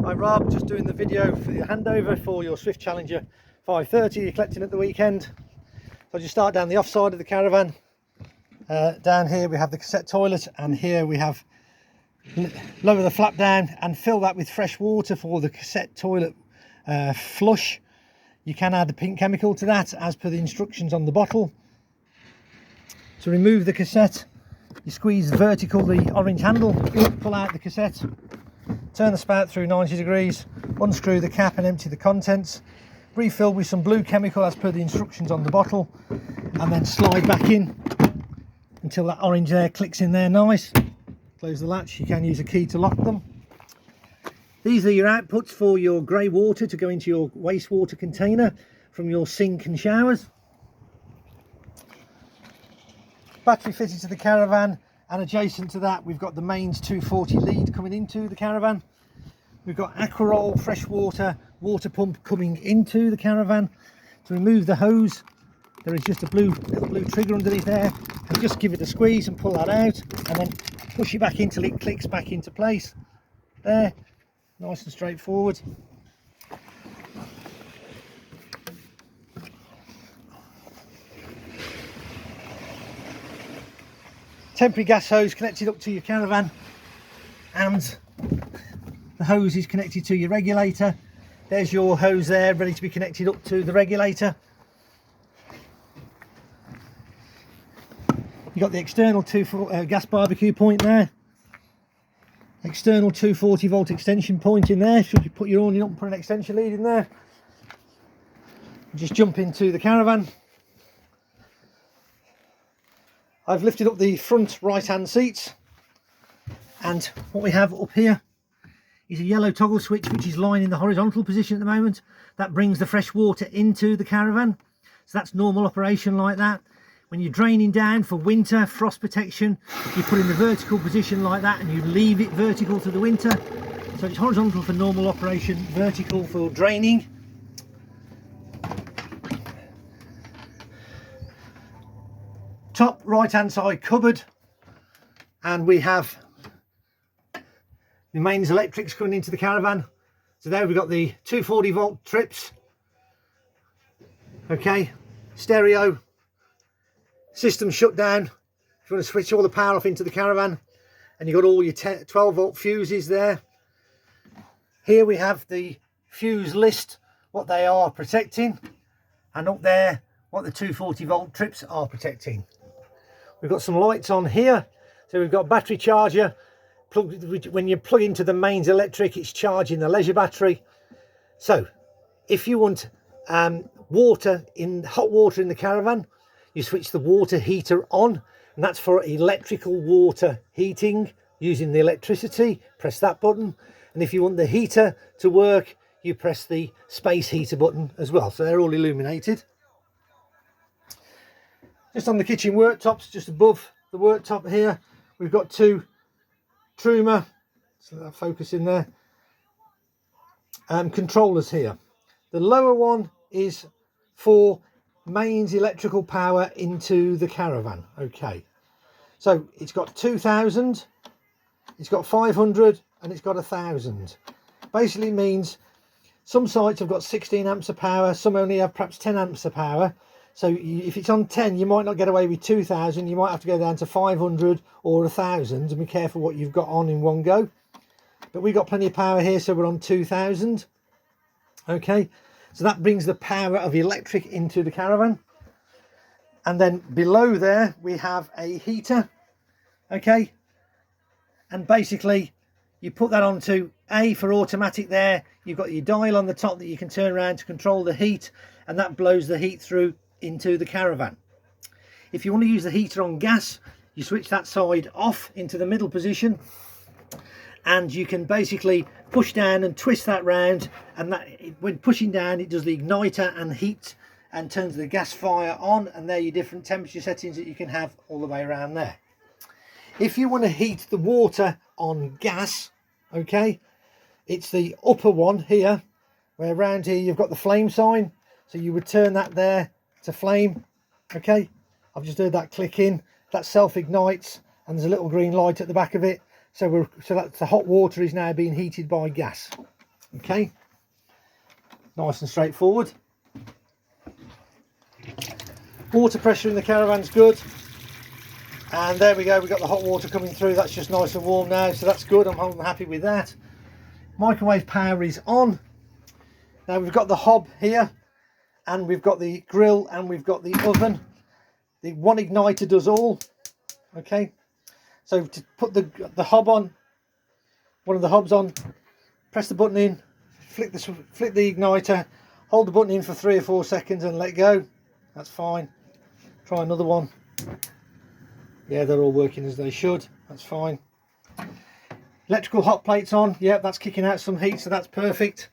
Hi Rob, just doing the video for the handover for your Swift Challenger 530 you're collecting at the weekend. So just start down the off side of the caravan. Down here we have the cassette toilet, and here we have lower the flap down and fill that with fresh water for the cassette toilet flush. You can add the pink chemical to that as per the instructions on the bottle. To remove the cassette, you squeeze vertical the orange handle, pull out the cassette, turn the spout through 90 degrees, unscrew the cap and empty the contents, refill with some blue chemical as per the instructions on the bottle, and then slide back in until that orange there clicks in there nice. Close the latch. You can use a key to lock them. These are your outputs for your grey water to go into your wastewater container from your sink and showers. Battery fitted to the caravan, and adjacent to that we've got the mains 240 lead coming into the caravan. We've got Aquaroll freshwater water pump coming into the caravan. To remove the hose, there is just a little blue trigger underneath there, and just give it a squeeze and pull that out, and then push it back in till it clicks back into place. There, nice and straightforward. Temporary gas hose connected up to your caravan, and the hose is connected to your regulator. There's your hose there ready to be connected up to the regulator. You've got the external gas barbecue point there, external 240 volt extension point in there should you put your awning up and put an extension lead in there. Just jump into the caravan. I've lifted up the front right hand seats, and what we have up here is a yellow toggle switch which is lying in the horizontal position at the moment. That brings the fresh water into the caravan, so that's normal operation like that. When you're draining down for winter frost protection, you put in the vertical position like that and you leave it vertical to the winter. So it's horizontal for normal operation, vertical for draining. Top right hand side cupboard, and we have the mains electrics coming into the caravan. So there we've got the 240 volt trips, okay, stereo, system shut down if you want to switch all the power off into the caravan, and you've got all your 12 volt fuses there. Here we have the fuse list, what they are protecting, and up there what the 240 volt trips are protecting. We've got some lights on here, so we've got battery charger. When you plug into the mains electric, it's charging the leisure battery. So if you want hot water in the caravan, you switch the water heater on, and that's for electrical water heating using the electricity. Press that button, and if you want the heater to work, you press the space heater button as well. So they're all illuminated. Just on the kitchen worktops, just above the worktop here, we've got two Truma, so that focus in there, controllers here. The lower one is for mains electrical power into the caravan. Okay, so it's got 2000, it's got 500, and it's got 1000. Basically means some sites have got 16 amps of power, some only have perhaps 10 amps of power. So if it's on 10, you might not get away with 2000, you might have to go down to 500 or 1000, and be careful what you've got on in one go. But we've got plenty of power here, so we're on 2000. Okay, so that brings the power of electric into the caravan. And then below there we have a heater. Okay, and basically you put that onto A for automatic there. You've got your dial on the top that you can turn around to control the heat, and that blows the heat through into the caravan. If you want to use the heater on gas, you switch that side off into the middle position, and you can basically push down and twist that round, and that when pushing down it does the igniter and heat and turns the gas fire on, and there are your different temperature settings that you can have all the way around there. If you want to heat the water on gas, okay, it's the upper one here, where around here you've got the flame sign, so you would turn that there to flame. Okay, I've just heard that click in, that self ignites, and there's a little green light at the back of it, so that's the hot water is now being heated by gas. Okay, nice and straightforward. Water pressure in the caravan's good, and there we go, we've got the hot water coming through. That's just nice and warm now, so that's good. I'm happy with that. Microwave power is on. Now we've got the hob here, and we've got the grill, and we've got the oven. The one igniter does all. Okay, so to put the hob on, one of the hobs on, press the button in, flick the igniter, hold the button in for 3 or 4 seconds and let go. That's fine. Try another one. Yeah, they're all working as they should. That's fine. Electrical hot plates on. Yeah, that's kicking out some heat, so that's perfect.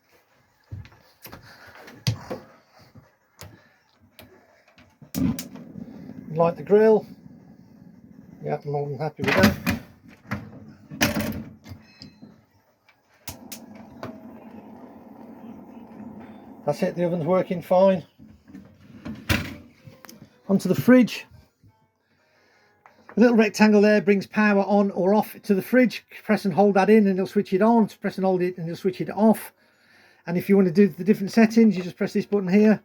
Light the grill. Yeah, I'm more than happy with that. That's it, the oven's working fine. Onto the fridge. The little rectangle there brings power on or off to the fridge. Press and hold that in and it'll switch it on. Press and hold it and it'll switch it off. And if you want to do the different settings, you just press this button here,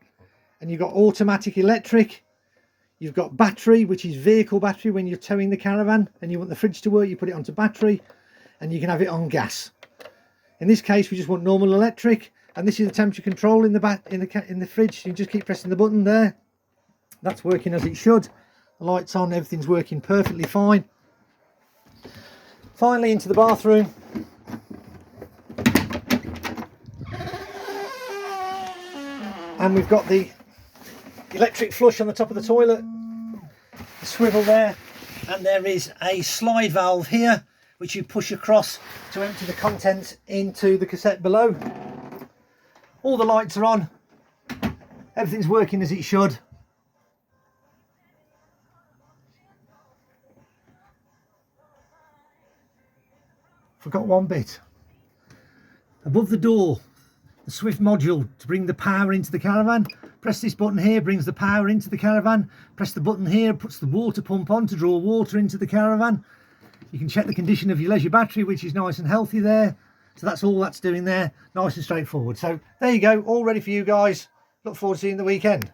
and you've got automatic electric. You've got battery, which is vehicle battery. When you're towing the caravan and you want the fridge to work, you put it onto battery, and you can have it on gas. In this case, we just want normal electric, and this is the temperature control in the fridge. You just keep pressing the button there. That's working as it should. The lights on, everything's working perfectly fine. Finally, into the bathroom. And we've got the electric flush on the top of the toilet, the swivel there, and there is a slide valve here which you push across to empty the contents into the cassette below. All the lights are on, everything's working as it should. Forgot one bit. Above the door, the Swift module to bring the power into the caravan. Press this button here, brings the power into the caravan. Press the button here, puts the water pump on to draw water into the caravan. You can check the condition of your leisure battery, which is nice and healthy there. So that's all that's doing there, nice and straightforward. So there you go, all ready for you guys. Look forward to seeing you the weekend.